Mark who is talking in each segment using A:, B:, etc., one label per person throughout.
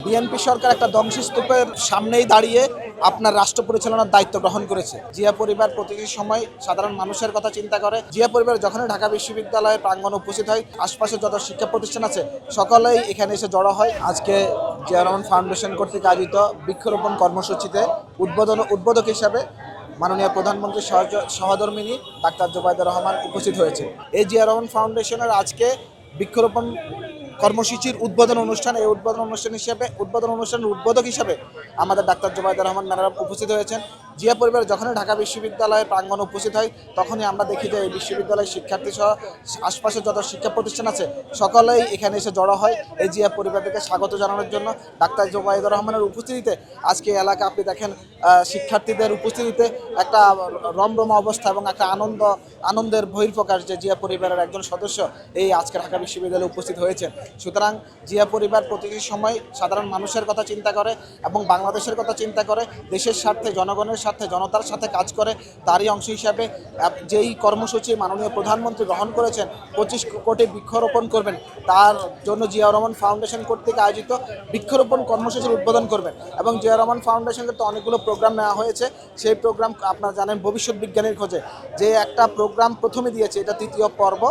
A: BNP সরকার একটা ধ্বংসস্তূপের সামনেই দাঁড়িয়ে আপনার রাষ্ট্র পরিচালনার দায়িত্ব গ্রহণ করেছে। জিয়া পরিবার প্রতিটি সময় সাধারণ মানুষের কথা চিন্তা করে। জিয়া পরিবার যখনই ঢাকা বিশ্ববিদ্যালয়ের প্রাঙ্গণে উপস্থিত হয়, আশপাশে যত শিক্ষা প্রতিষ্ঠান আছে সকলেই এখানে এসে জড়ো হয়। আজকে জিয়া রহমান ফাউন্ডেশন কর্তৃক আয়োজিত বৃক্ষরোপণ কর্মসূচিতে উদ্বোধক হিসাবে মাননীয় প্রধানমন্ত্রী সহধর্মিনী ডাক্তার জোবায়দা রহমান উপস্থিত হয়েছে। এই জিয়া রহমান ফাউন্ডেশনের আজকে বৃক্ষরোপণ কর্মসূচির উদ্বোধন অনুষ্ঠান, এই উদ্বোধন অনুষ্ঠানের উদ্বোধক হিসাবে আমাদের ডাক্তার জোবায়দা রহমান ম্যাডাম উপস্থিত হয়েছেন। জিয়া পরিবার যখনই ঢাকা বিশ্ববিদ্যালয়ের প্রাঙ্গণে উপস্থিত হয় তখনই আমরা দেখি যে এই বিশ্ববিদ্যালয়ের শিক্ষার্থী সহ আশপাশে যত শিক্ষা প্রতিষ্ঠান আছে সকলেই এখানে এসে জড়ো হয় এই জিয়া পরিবারকে স্বাগত জানানোর জন্য। ডাক্তার জোবায়দা রহমানের উপস্থিতিতে আজকে এলাকা আপনি দেখেন শিক্ষার্থীদের উপস্থিতিতে একটা রমরমা অবস্থা এবং একটা আনন্দের বহিঃপ্রকাশ যে জিয়া পরিবারের একজন সদস্য এই আজকে ঢাকা বিশ্ববিদ্যালয়ে উপস্থিত হয়েছেন। সুতরাং জিয়া পরিবার প্রতিটি সময় সাধারণ মানুষের কথা চিন্তা করে এবং বাংলাদেশের কথা চিন্তা করে, দেশের স্বার্থে, জনগণের স্বার্থে, জনতার সাথে কাজ করে। তারই অংশ হিসাবে যেই কর্মসূচি মাননীয় প্রধানমন্ত্রী গ্রহণ করেছেন 25 কোটি বৃক্ষরোপণ করবেন, তার জন্য জিয়া রহমান ফাউন্ডেশন কর্তৃক আয়োজিত বৃক্ষরোপণ কর্মসূচির উদ্বোধন করবেন। এবং জিয়া রহমান ফাউন্ডেশনের তো অনেকগুলো প্রোগ্রাম নেওয়া হয়েছে। সেই প্রোগ্রাম আপনারা জানেন ভবিষ্যৎ বিজ্ঞানের খোঁজে যে একটা প্রোগ্রাম প্রথমে দিয়েছে, এটা 3য় পর্ব।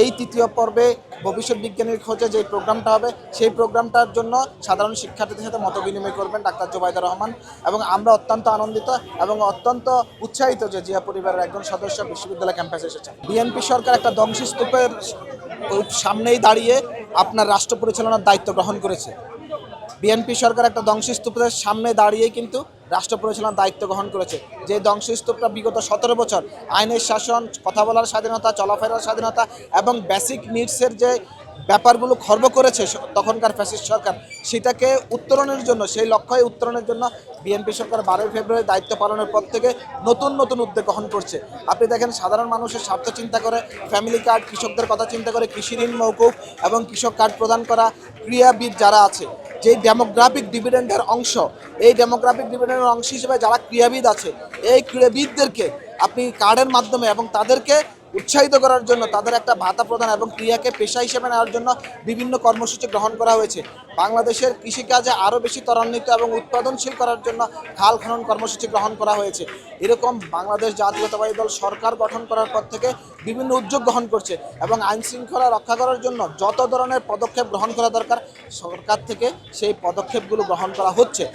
A: এই 3য় পর্বে ভবিষ্যৎ বিজ্ঞানীর খোঁজে যে প্রোগ্রামটা হবে সেই প্রোগ্রামটার জন্য সাধারণ শিক্ষার্থীদের সাথে মত বিনিময় করবেন ডাক্তার জোবায়দা রহমান। এবং আমরা অত্যন্ত আনন্দিত এবং অত্যন্ত উৎসাহিত যে জিয়া পরিবারের একজন সদস্য বিশ্ববিদ্যালয় ক্যাম্পাসে এসেছেন। বিএনপি সরকার একটা ধ্বংসস্তূপের সামনেই দাঁড়িয়ে আপনার রাষ্ট্র পরিচালনার দায়িত্ব গ্রহণ করেছে। বিএনপি সরকার একটা ধ্বংসস্তূপের সামনে দাঁড়িয়েই কিন্তু রাষ্ট্র পরিচালনার দায়িত্ব গ্রহণ করেছে। যে ধ্বংসস্তূপটা বিগত 17 বছর আইনের শাসন, কথা বলার স্বাধীনতা, চলাফেরার স্বাধীনতা এবং বেসিক নিডসের যে ব্যাপারগুলো খর্ব করেছে তখনকার ফ্যাসিস্ট সরকার, সেটাকে উত্তরণের জন্য, সেই লক্ষ্যে উত্তরণের জন্য বিএনপি সরকার 12 ফেব্রুয়ারি দায়িত্ব পালনের পর থেকে নতুন উদ্যোগ গ্রহণ করছে। আপনি দেখেন সাধারণ মানুষের স্বার্থ চিন্তা করে, ফ্যামিলি কার্ড, কৃষকদের কথা চিন্তা করে কৃষি ঋণ মওকুফ এবং কৃষক কার্ড প্রদান করা, ক্রীড়াবিদ যারা আছে, যে ডেমোগ্রাফিক ডিভিডেন্ডের অংশ, এই ডেমোগ্রাফিক ডিভিডেন্ডের অংশ হিসেবে যারা ক্রীড়াবিদ আছে, এই ক্রীড়াবিদদেরকে আপনি কার্ডের মাধ্যমে এবং তাদেরকে উৎসাহিত করার জন্য তাদের একটা ভাতা প্রদান এবং ক্রিয়াকে পেশা হিসেবে নেওয়ার জন্য বিভিন্ন কর্মসূচি গ্রহণ করা হয়েছে। বাংলাদেশের কৃষিকাজে আরও বেশি ত্বরান্বিত এবং উৎপাদনশীল করার জন্য খাল খনন কর্মসূচি গ্রহণ করা হয়েছে। এরকম বাংলাদেশ জাতীয়তাবাদী দল সরকার গঠন করার পর থেকে বিভিন্ন উদ্যোগ গ্রহণ করছে এবং আইন শৃঙ্খলা রক্ষা করার জন্য যত ধরনের পদক্ষেপ গ্রহণ করা দরকার সরকার থেকে সেই পদক্ষেপগুলো গ্রহণ করা হচ্ছে।